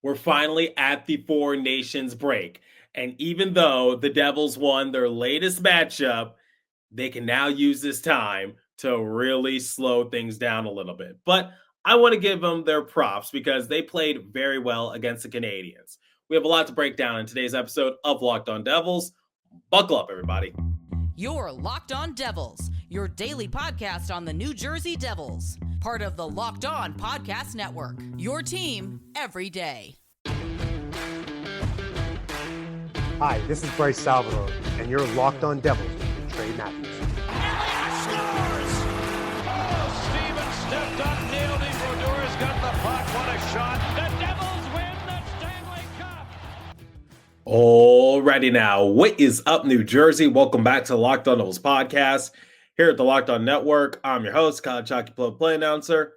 We're finally at the Four Nations break. And even though the Devils won their latest matchup, they can now use this time to really slow things down a little bit. But I want to give them their props because they played very well against the Canadiens. We have a lot to break down in today's episode of Locked On Devils. Buckle up, everybody. You're Locked On Devils, your daily podcast on the New Jersey Devils. Part of the Locked On Podcast Network, your team every day. Hi, this is Bryce Salvador, and you're Locked On Devils with Trey Matthews. Scores! Oh, Stevens stepped up, nailed it. Brodor's got the puck. What a shot. The Devils win the Stanley Cup. Alrighty now, what is up, New Jersey? Welcome back to Locked On Devils podcast here at the Locked On Network. I'm your host, college hockey play announcer,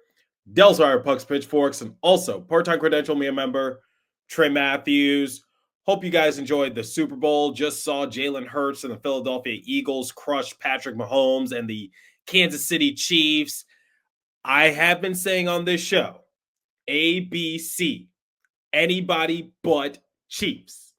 Devils Wire Pucks Pitchforks, and also part-time credential media member, Trey Matthews. Hope you guys enjoyed the Super Bowl. Just saw Jalen Hurts and the Philadelphia Eagles crush Patrick Mahomes and the Kansas City Chiefs. I have been saying on this show, ABC, anybody but Chiefs.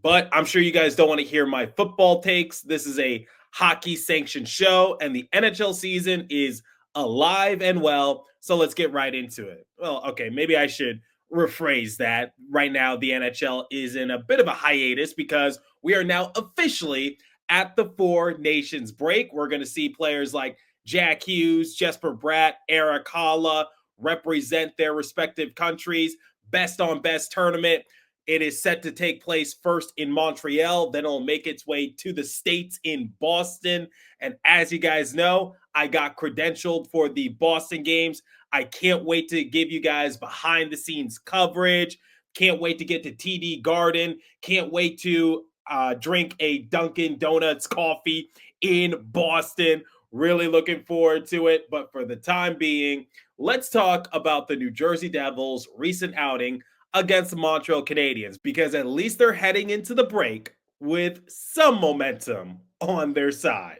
But I'm sure you guys don't want to hear my football takes. This is a hockey-sanctioned show, and the NHL season is alive and well, so let's get right into it. Well, okay, maybe I should rephrase that. Right now, the NHL is in a bit of a hiatus because we are now officially at the Four Nations break. We're going to see players like Jack Hughes, Jesper Bratt, Eric Haula represent their respective countries. Best on best tournament. It is set to take place first in Montreal, then it'll make its way to the States in Boston. And as you guys know, I got credentialed for the Boston games. I can't wait to give you guys behind the scenes coverage. Can't wait to get to TD Garden. Can't wait to drink a Dunkin' Donuts coffee in Boston. Really looking forward to it. But for the time being, let's talk about the New Jersey Devils' recent outing against the Montreal Canadiens, because at least they're heading into the break with some momentum on their side.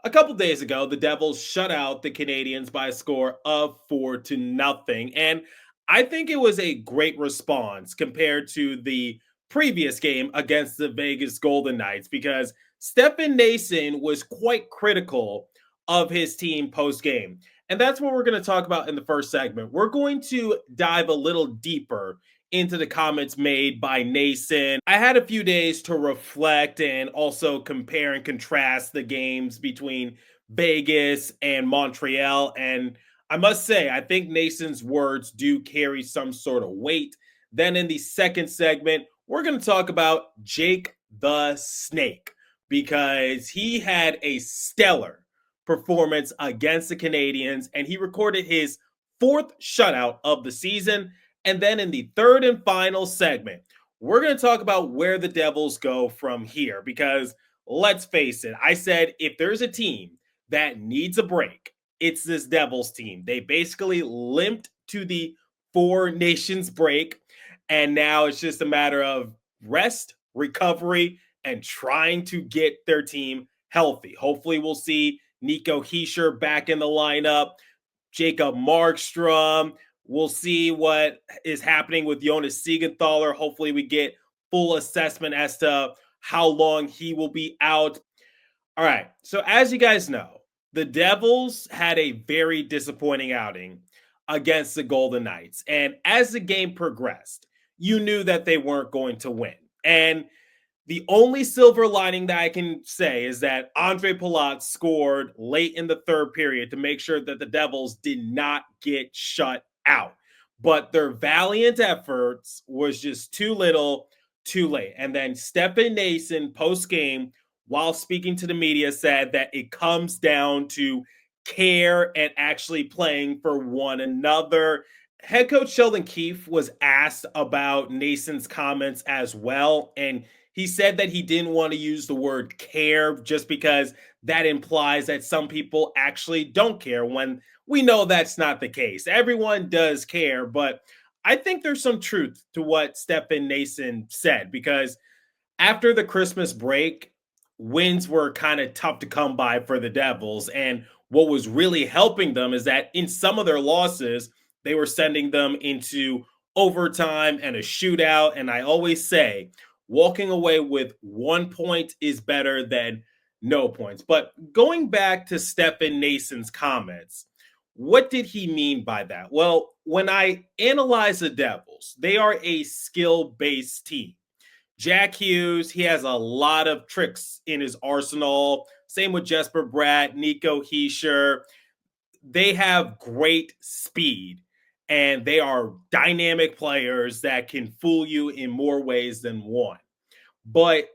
A couple days ago, the Devils shut out the Canadiens by a score of 4-0. And I think it was a great response compared to the previous game against the Vegas Golden Knights, because Stefan Noesen was quite critical of his team post-game. And that's what we're going to talk about in the first segment. We're going to dive a little deeper into the comments made by Noesen. I had a few days to reflect and also compare and contrast the games between Vegas and Montreal. And I must say, I think Noesen's words do carry some sort of weight. Then in the second segment, we're going to talk about Jake the Snake, because he had a stellar performance against the Canadiens, and he recorded his fourth shutout of the season. And then in the third and final segment, we're going to talk about where the Devils go from here, because let's face it, I said if there's a team that needs a break, it's this Devils team. They basically limped to the Four Nations break, and now it's just a matter of rest, recovery, and trying to get their team healthy. Hopefully we'll see Nico Hischier back in the lineup, Jacob Markstrom. We'll see what is happening with Jonas Siegenthaler. Hopefully we get full assessment as to how long he will be out. All right, so as you guys know, the Devils had a very disappointing outing against the Golden Knights. And as the game progressed, you knew that they weren't going to win. And the only silver lining that I can say is that Andre Palat scored late in the third period to make sure that the Devils did not get shut out. But their valiant efforts was just too little, too late. And then Stefan Noesen post-game, while speaking to the media, said that it comes down to care and actually playing for one another. Head coach Sheldon Keefe was asked about Noesen's comments as well, and he said that he didn't want to use the word care just because that implies that some people actually don't care, when we know that's not the case. Everyone does care, but I think there's some truth to what Stefan Noesen said, because after the Christmas break, wins were kind of tough to come by for the Devils. And what was really helping them is that in some of their losses, they were sending them into overtime and a shootout. And I always say, walking away with 1 point is better than no points. But going back to Stefan Nason's comments, what did he mean by that? Well, when I analyze the Devils, they are a skill-based team. Jack Hughes, he has a lot of tricks in his arsenal. Same with Jesper Bratt, Nico Hischier. They have great speed and they are dynamic players that can fool you in more ways than one. But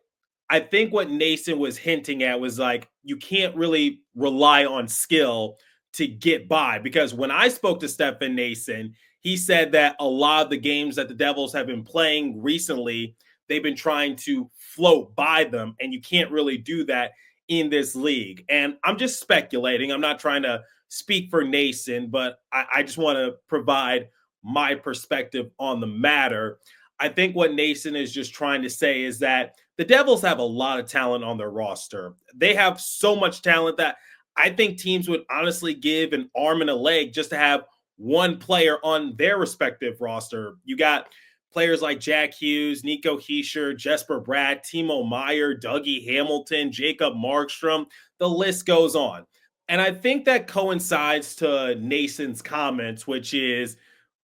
I think what Nason was hinting at was like, you can't really rely on skill to get by. Because when I spoke to Stefan Nason, he said that a lot of the games that the Devils have been playing recently, they've been trying to float by them. And you can't really do that in this league. And I'm just speculating. I'm not trying to speak for Nason, but I just want to provide my perspective on the matter. I think what Nason is just trying to say is that the Devils have a lot of talent on their roster. They have so much talent that I think teams would honestly give an arm and a leg just to have one player on their respective roster. You got players like Jack Hughes, Nico Hischier, Jesper Bratt, Timo Meier, Dougie Hamilton, Jacob Markstrom. The list goes on. And I think that coincides to Nason's comments, which is,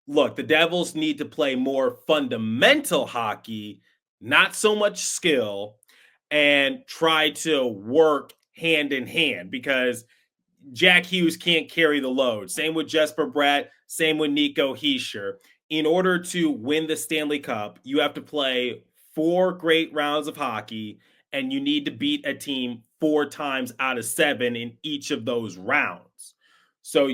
look, the Devils need to play more fundamental hockey, not so much skill, and try to work hand in hand because Jack Hughes can't carry the load. Same with Jesper Bratt, same with Nico Hischier. In order to win the Stanley Cup, you have to play 4 great rounds of hockey, and you need to beat a team 4 times out of 7 in each of those rounds. So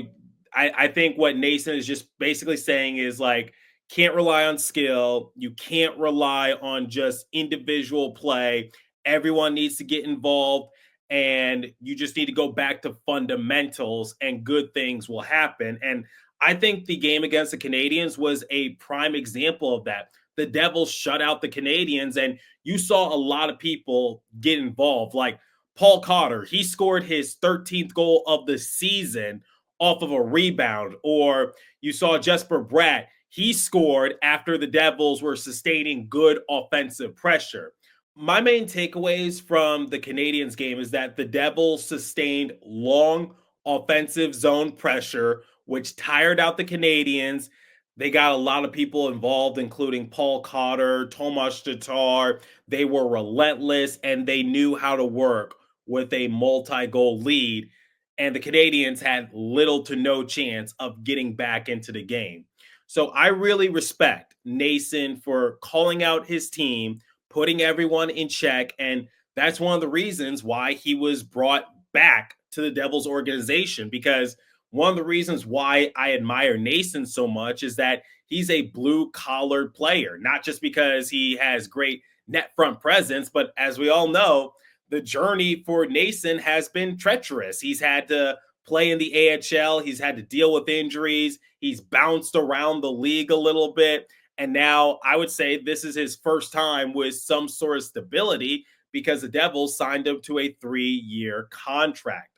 I think what Nason is just basically saying is like, can't rely on skill. You can't rely on just individual play. Everyone needs to get involved, and you just need to go back to fundamentals and good things will happen. And I think the game against the Canadiens was a prime example of that. The Devils shut out the Canadiens, and you saw a lot of people get involved. Like Paul Cotter, he scored his 13th goal of the season off of a rebound. Or you saw Jesper Bratt, he scored after the Devils were sustaining good offensive pressure. My main takeaways from the Canadiens game is that the Devils sustained long offensive zone pressure, which tired out the Canadiens. They got a lot of people involved, including Paul Cotter, Tomas Tatar. They were relentless, and they knew how to work with a multi-goal lead. And the Canadiens had little to no chance of getting back into the game. So I really respect Nason for calling out his team, putting everyone in check. And that's one of the reasons why he was brought back to the Devils organization, because one of the reasons why I admire Nason so much is that he's a blue-collar player, not just because he has great net front presence, but as we all know, the journey for Nason has been treacherous. He's had to play in the AHL. He's had to deal with injuries. He's bounced around the league a little bit. And now I would say this is his first time with some sort of stability because the Devils signed him to a 3-year contract.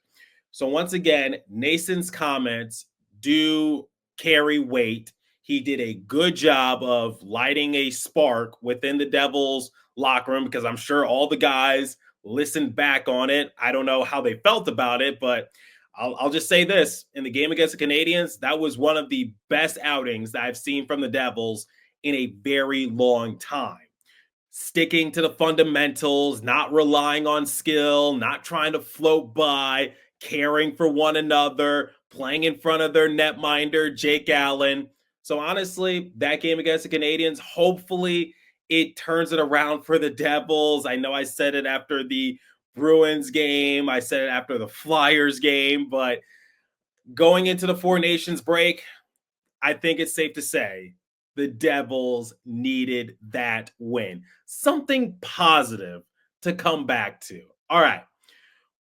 So once again, Nason's comments do carry weight. He did a good job of lighting a spark within the Devils locker room because I'm sure all the guys listened back on it. I don't know how they felt about it, but I'll just say this. In the game against the Canadiens, that was one of the best outings that I've seen from the Devils in a very long time. Sticking to the fundamentals, not relying on skill, not trying to float by, caring for one another, playing in front of their netminder, Jake Allen. So honestly, that game against the Canadiens, hopefully it turns it around for the Devils. I know I said it after the Bruins game. I said it after the Flyers game. But going into the Four Nations break, I think it's safe to say the Devils needed that win. Something positive to come back to. All right.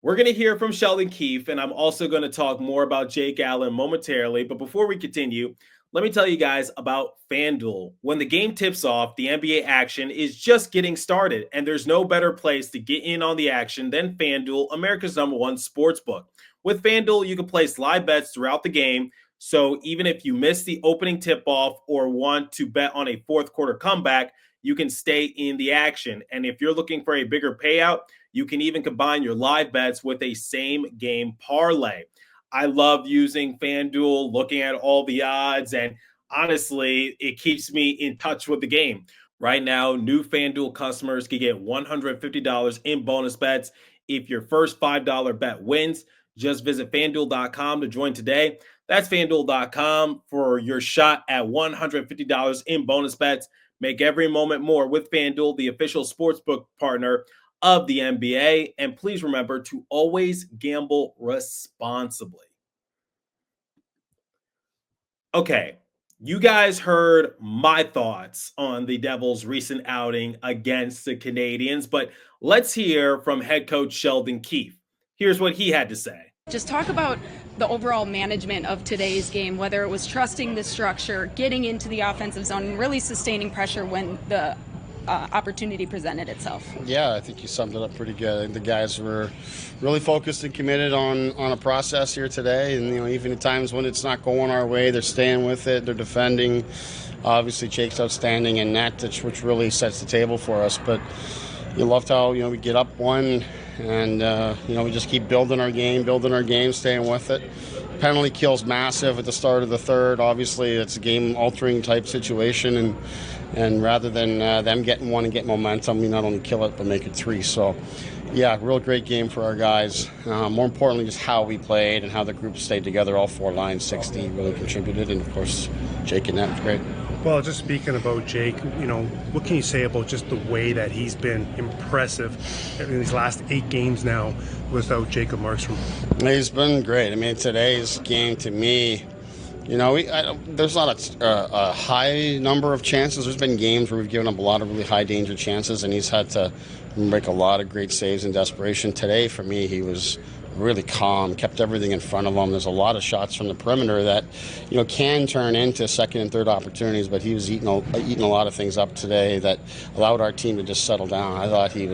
We're going to hear from Sheldon Keefe, and I'm also going to talk more about Jake Allen momentarily. But before we continue, let me tell you guys about FanDuel. When the game tips off, the NBA action is just getting started, and there's no better place to get in on the action than FanDuel, America's #1 sportsbook. With FanDuel, you can place live bets throughout the game, So even if you miss the opening tip-off or want to bet on a fourth quarter comeback, you can stay in the action. And if you're looking for a bigger payout, you can even combine your live bets with a same game parlay. I love using FanDuel, looking at all the odds, and honestly, it keeps me in touch with the game. Right now, new FanDuel customers can get $150 in bonus bets if your first $5 bet wins. Just visit FanDuel.com to join today. That's FanDuel.com for your shot at $150 in bonus bets. Make every moment more with FanDuel, the official sportsbook partner of the NBA. And please remember to always gamble responsibly. Okay, you guys heard my thoughts on the Devils' recent outing against the Canadiens, but let's hear from head coach Sheldon Keefe. Here's what he had to say. Just talk about the overall management of today's game, whether it was trusting the structure, getting into the offensive zone, and really sustaining pressure when the opportunity presented itself. Yeah, I think you summed it up pretty good. I think the guys were really focused and committed on a process here today, and even at times when it's not going our way, they're staying with it, they're defending. Obviously, Jake's outstanding in net, which really sets the table for us. But you loved how we get up one, and we just keep building our game, staying with it. Penalty kill's massive at the start of the third. Obviously, it's a game-altering type situation, and rather than them getting one and get momentum, we not only kill it but make it three. So, yeah, real great game for our guys. More importantly, just how we played and how the group stayed together. All four lines, 60 really contributed, and of course, Jake and that was great. Well, just speaking about Jake, what can you say about just the way that he's been impressive in these last 8 games now without Jacob Markstrom? He's been great. I mean, today's game to me, there's not a high number of chances. There's been games where we've given up a lot of really high danger chances, and he's had to make a lot of great saves in desperation. Today, for me, he was really calm, kept everything in front of him. There's a lot of shots from the perimeter that, can turn into second and third opportunities, but he was eating a lot of things up today that allowed our team to just settle down. I thought he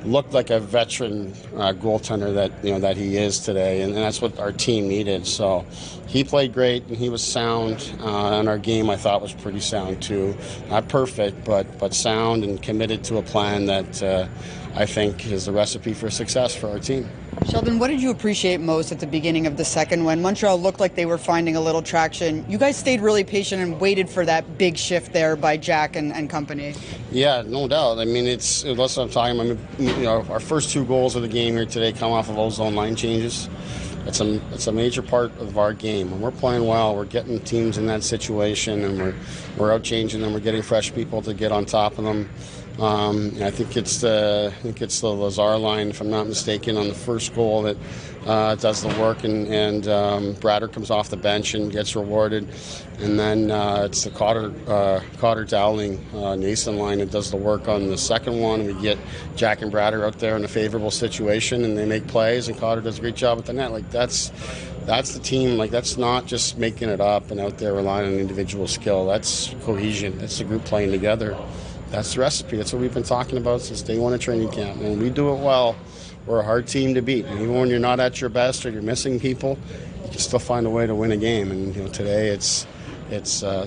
looked like a veteran goaltender that he is today, and that's what our team needed. So he played great, and he was sound, and our game I thought was pretty sound too. Not perfect, but sound and committed to a plan that I think is the recipe for success for our team. Sheldon, what did you appreciate most at the beginning of the second when Montreal looked like they were finding a little traction? You guys stayed really patient and waited for that big shift there by Jack and company. Yeah, no doubt. I mean, that's what I'm talking about. I mean, our first 2 goals of the game here today come off of those zone line changes. It's a major part of our game. When we're playing well, we're getting teams in that situation, and we're out changing them. We're getting fresh people to get on top of them. I think it's the Lazar line, if I'm not mistaken, on the first goal that does the work, and Bratter comes off the bench and gets rewarded, and then it's the Cotter Dowling Nason line that does the work on the second one, and we get Jack and Bratter out there in a favorable situation, and they make plays, and Cotter does a great job with the net. Like that's the team. Like, that's not just making it up and out there relying on individual skill. That's cohesion. That's the group playing together. That's the recipe. That's what we've been talking about since day one of training camp. And when we do it well, we're a hard team to beat. And even when you're not at your best or you're missing people, you can still find a way to win a game. And today it's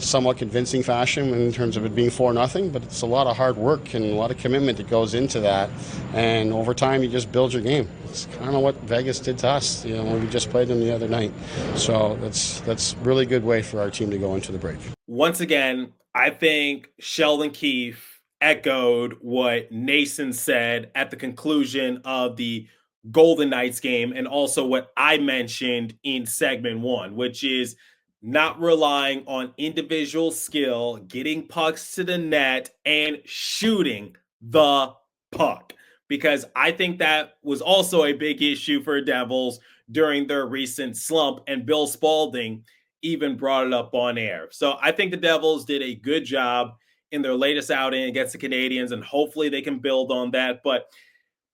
somewhat convincing fashion in terms of it being 4-0, but it's a lot of hard work and a lot of commitment that goes into that. And over time, you just build your game. It's kind of what Vegas did to us, when we just played them the other night. So that's really good way for our team to go into the break. Once again, I think Sheldon Keefe echoed what Nason said at the conclusion of the Golden Knights game, and also what I mentioned in segment 1, which is not relying on individual skill, getting pucks to the net, and shooting the puck. Because I think that was also a big issue for Devils during their recent slump, and Bill Spaulding even brought it up on air. So I think the Devils did a good job in their latest outing against the Canadiens, and hopefully they can build on that. But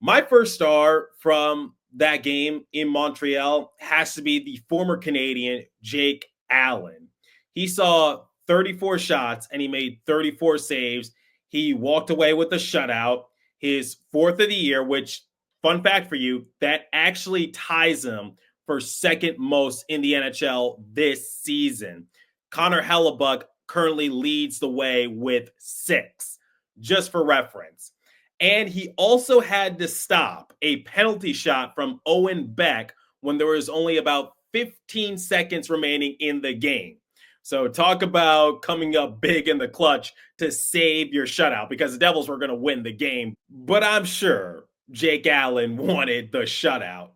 my first star from that game in Montreal has to be the former Canadian, Jake Allen. He saw 34 shots and he made 34 saves. He walked away with a shutout, his 4th of the year, which, fun fact for you, that actually ties him for second most in the NHL this season. Connor Hellebuck currently leads the way with 6, just for reference. And he also had to stop a penalty shot from Owen Beck when there was only about 15 seconds remaining in the game. So talk about coming up big in the clutch to save your shutout, because the Devils were going to win the game. But I'm sure Jake Allen wanted the shutout.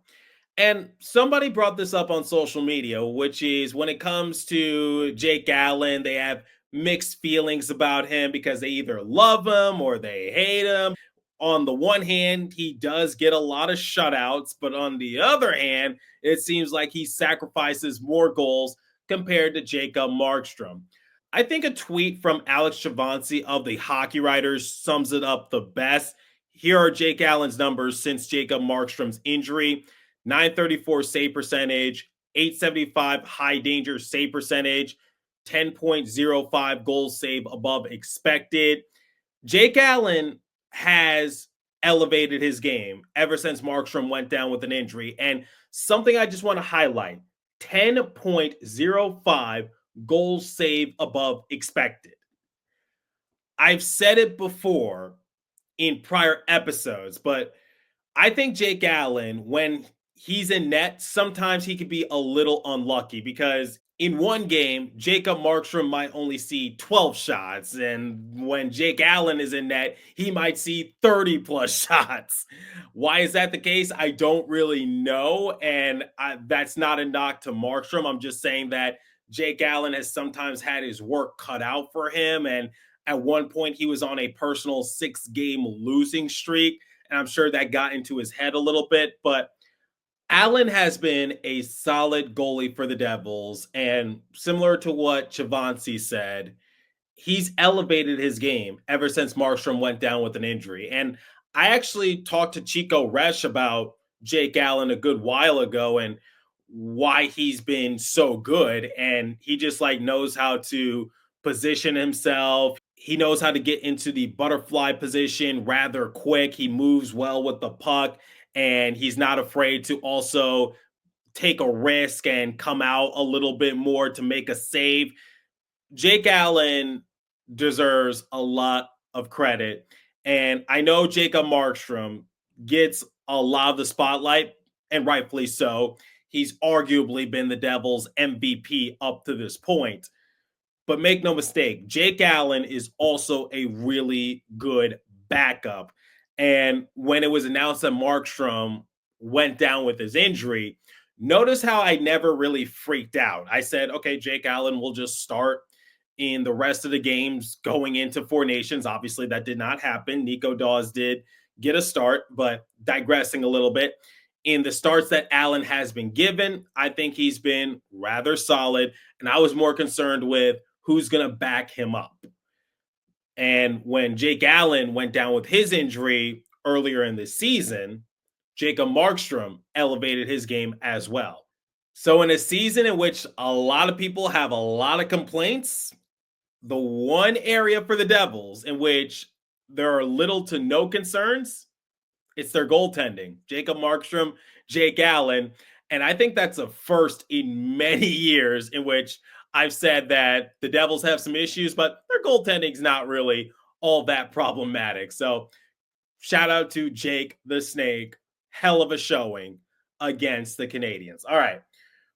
And somebody brought this up on social media, which is when it comes to Jake Allen, they have mixed feelings about him because they either love him or they hate him. On the one hand, he does get a lot of shutouts, but on the other hand, it seems like he sacrifices more goals compared to Jacob Markstrom. I think a tweet from Alex Chavancy of the Hockey Writers sums it up the best. Here are Jake Allen's numbers since Jacob Markstrom's injury: 934 save percentage, 875 high danger save percentage, 10.05 goals save above expected. Jake Allen has elevated his game ever since Markstrom went down with an injury. And something I just want to highlight: 10.05 goals save above expected. I've said it before in prior episodes, but I think Jake Allen, when he's in net, sometimes he could be a little unlucky because in one game, Jacob Markstrom might only see 12 shots. And when Jake Allen is in net, he might see 30 plus shots. Why is that the case? I don't really know. And that's not a knock to Markstrom. I'm just saying that Jake Allen has sometimes had his work cut out for him. And at one point, he was on a personal 6-game losing streak. And I'm sure that got into his head a little bit. But Allen has been a solid goalie for the Devils, and similar to what Chavancy said, he's elevated his game ever since Markstrom went down with an injury. And I actually talked to Chico Resch about Jake Allen a good while ago and why he's been so good. And he just knows how to position himself. He knows how to get into the butterfly position rather quick. He moves well with the puck, and he's not afraid to also take a risk and come out a little bit more to make a save. Jake Allen deserves a lot of credit. And I know Jacob Markstrom gets a lot of the spotlight, and rightfully so. He's arguably been the Devils' MVP up to this point. But make no mistake, Jake Allen is also a really good backup. And when it was announced that Markstrom went down with his injury, notice how I never really freaked out. I said, okay, Jake Allen will just start in the rest of the games going into Four Nations. Obviously, that did not happen. Nico Dawes did get a start, but digressing a little bit, in the starts that Allen has been given, I think he's been rather solid. And I was more concerned with who's going to back him up. And when Jake Allen went down with his injury earlier in the season, Jacob Markstrom elevated his game as well. So in a season in which a lot of people have a lot of complaints, the one area for the Devils in which there are little to no concerns, it's their goaltending. Jacob Markstrom, Jake Allen. And I think that's a first in many years in which I've said that the Devils have some issues, but their goaltending's not really all that problematic. So shout out to Jake the Snake. Hell of a showing against the Canadiens. All right.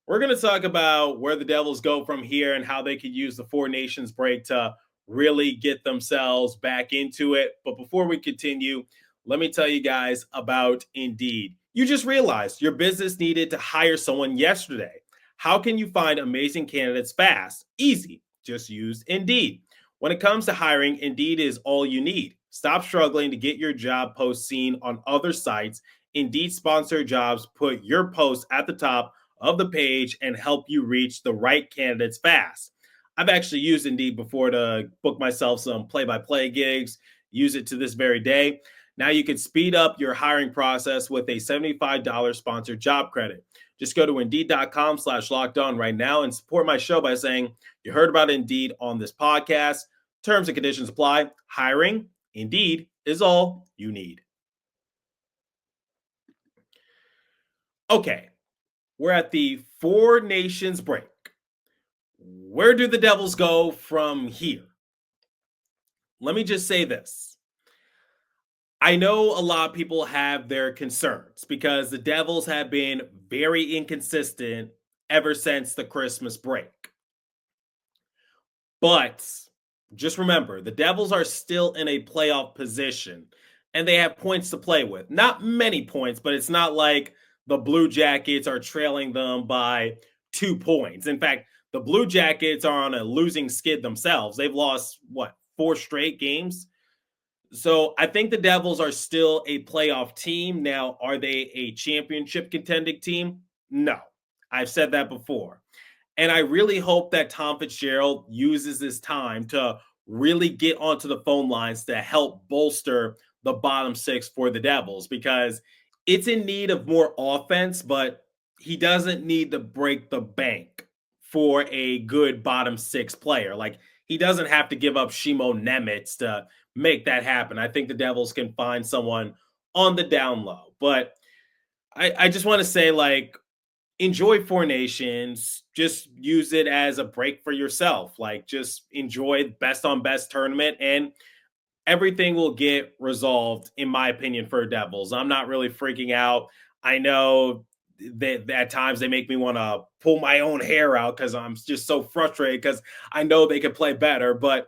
We're going to talk about where the Devils go from here and how they could use the Four Nations break to really get themselves back into it. But before we continue, let me tell you guys about Indeed. You just realized your business needed to hire someone yesterday. How can you find amazing candidates fast? Easy. Just use Indeed. When it comes to hiring, Indeed is all you need. Stop struggling to get your job post seen on other sites. Indeed sponsored jobs put your post at the top of the page and help you reach the right candidates fast. I've actually used Indeed before to book myself some play-by-play gigs, use it to this very day. Now you can speed up your hiring process with a $75 sponsored job credit. Just go to Indeed.com/lockedon right now and support my show by saying you heard about Indeed on this podcast. Terms and conditions apply. Hiring, Indeed, is all you need. Okay, we're at the Four Nations break. Where do the Devils go from here? Let me just say this. I know a lot of people have their concerns because the Devils have been very inconsistent ever since the Christmas break. But just remember, the Devils are still in a playoff position and they have points to play with. Not many points, but it's not like the Blue Jackets are trailing them by 2 points. In fact, the Blue Jackets are on a losing skid themselves. They've lost, 4 straight games? So I think the Devils are still a playoff team. Now, are they a championship contending team? No. I've said that before. And I really hope that Tom Fitzgerald uses this time to really get onto the phone lines to help bolster the bottom 6 for the Devils because it's in need of more offense, but he doesn't need to break the bank for a good bottom 6 player. Like, he doesn't have to give up Shimo Nemitz to make that happen. I think the Devils can find someone on the down low. But I just want to say, like, enjoy Four Nations. Just use it as a break for yourself. Like, just enjoy best on best tournament and everything will get resolved, in my opinion, for Devils. I'm not really freaking out. I know that at times they make me want to pull my own hair out because I'm just so frustrated because I know they could play better. But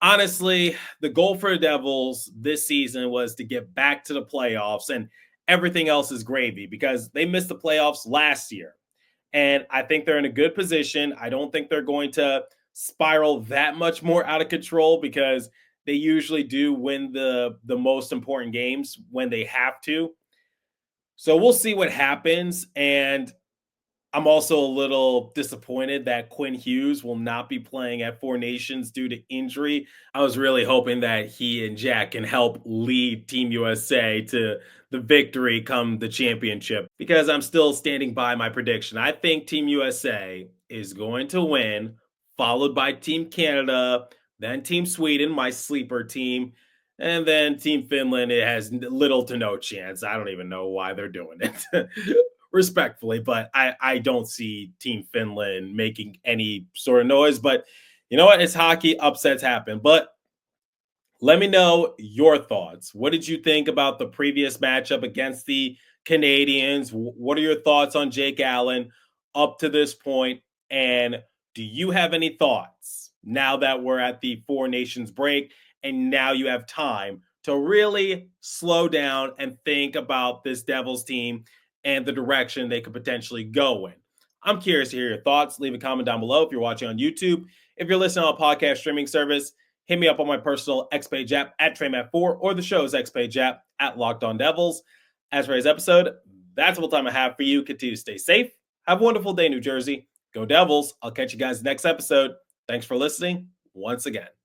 honestly, the goal for the Devils this season was to get back to the playoffs, and everything else is gravy because they missed the playoffs last year. And I think they're in a good position. I don't think they're going to spiral that much more out of control because they usually do win the most important games when they have to. So we'll see what happens. And I'm also a little disappointed that Quinn Hughes will not be playing at Four Nations due to injury. I was really hoping that he and Jack can help lead Team USA to the victory come the championship because I'm still standing by my prediction. I think Team USA is going to win, followed by Team Canada, then Team Sweden, my sleeper team, and then Team Finland, it has little to no chance. I don't even know why they're doing it. Respectfully, but I don't see Team Finland making any sort of noise. But you know what? It's hockey. Upsets happen. But let me know your thoughts. What did you think about the previous matchup against the Canadiens? What are your thoughts on Jake Allen up to this point? And do you have any thoughts now that we're at the Four Nations break and now you have time to really slow down and think about this Devils team and the direction they could potentially go in? I'm curious to hear your thoughts. Leave a comment down below if you're watching on YouTube. If you're listening on a podcast streaming service, hit me up on my personal X Page app at TreyMatt4 or the show's X Page app at Locked On Devils. As for today's episode, that's all the time I have for you. Continue to stay safe. Have a wonderful day, New Jersey. Go Devils. I'll catch you guys next episode. Thanks for listening once again.